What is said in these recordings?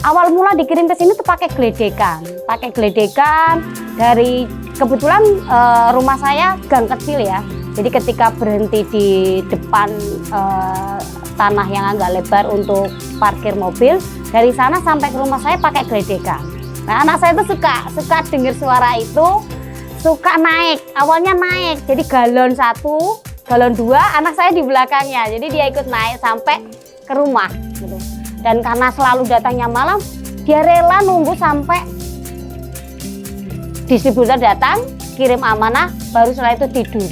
Awal mula dikirim ke sini tuh pakai geledekan dari kebetulan rumah saya gang kecil ya. Jadi ketika berhenti di depan tanah yang agak lebar untuk parkir mobil, dari sana sampai ke rumah saya pakai geledekan. Nah, anak saya tuh suka dengar suara itu, suka naik. Awalnya naik, jadi galon 1, galon 2, anak saya di belakangnya. Jadi dia ikut naik sampai ke rumah gitu. Dan karena selalu datangnya malam, dia rela nunggu sampai distributor datang, kirim amanah, baru setelah itu tidur.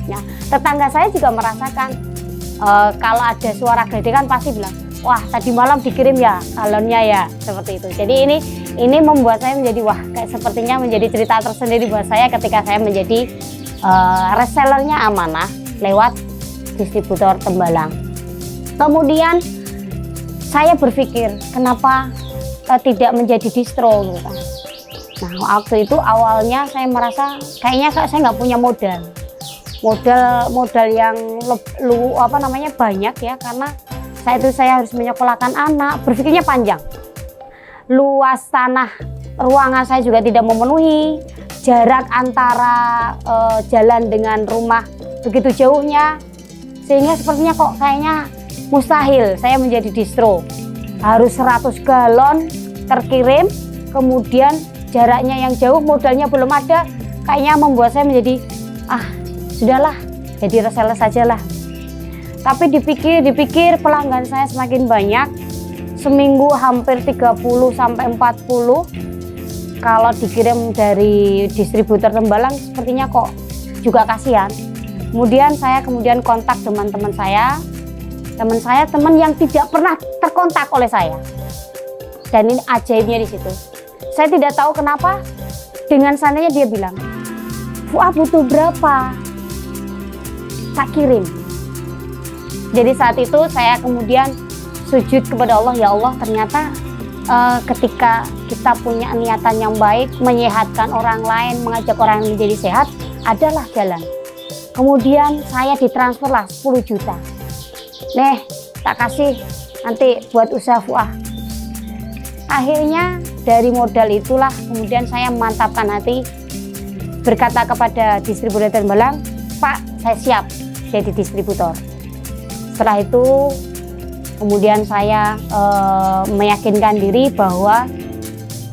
Nah, tetangga saya juga merasakan kalau ada suara geledekan pasti bilang, wah tadi malam dikirim ya galonnya ya, seperti itu. Jadi ini membuat saya menjadi wah kayak sepertinya menjadi cerita tersendiri buat saya ketika saya menjadi resellernya amanah lewat distributor Tembalang. Kemudian saya berpikir kenapa tidak menjadi distro gitu. Nah, waktu itu awalnya saya merasa kayaknya saya nggak punya modal yang banyak ya, karena saya harus menyekolahkan anak, berpikirnya panjang. Luas tanah ruangan saya juga tidak memenuhi, jarak antara jalan dengan rumah begitu jauhnya, sehingga sepertinya kok kayaknya mustahil saya menjadi distro. Harus 100 galon terkirim, kemudian jaraknya yang jauh, modalnya belum ada, kayaknya membuat saya menjadi sudahlah, jadi reseller sajalah. Tapi dipikir pelanggan saya semakin banyak, seminggu hampir 30 sampai 40. Kalau dikirim dari distributor Tembalang sepertinya kok juga kasihan. Kemudian saya kontak teman saya yang tidak pernah terkontak oleh saya. Dan ini ajaibnya di situ. Saya tidak tahu kenapa dengan santainya dia bilang, "Fuah butuh berapa? Tak kirim." Jadi saat itu saya kemudian sujud kepada Allah, ya Allah, ternyata ketika kita punya niatan yang baik, menyehatkan orang lain, mengajak orang menjadi sehat, adalah jalan. Kemudian saya ditransferlah 10 juta. Nih, tak kasih nanti buat usaha Fuah. Akhirnya dari modal itulah kemudian saya memantapkan hati, berkata kepada distributor Tembalang, "Pak, saya siap jadi distributor." Setelah itu kemudian saya meyakinkan diri bahwa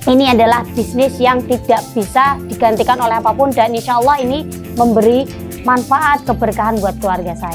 ini adalah bisnis yang tidak bisa digantikan oleh apapun, dan insya Allah ini memberi manfaat keberkahan buat keluarga saya.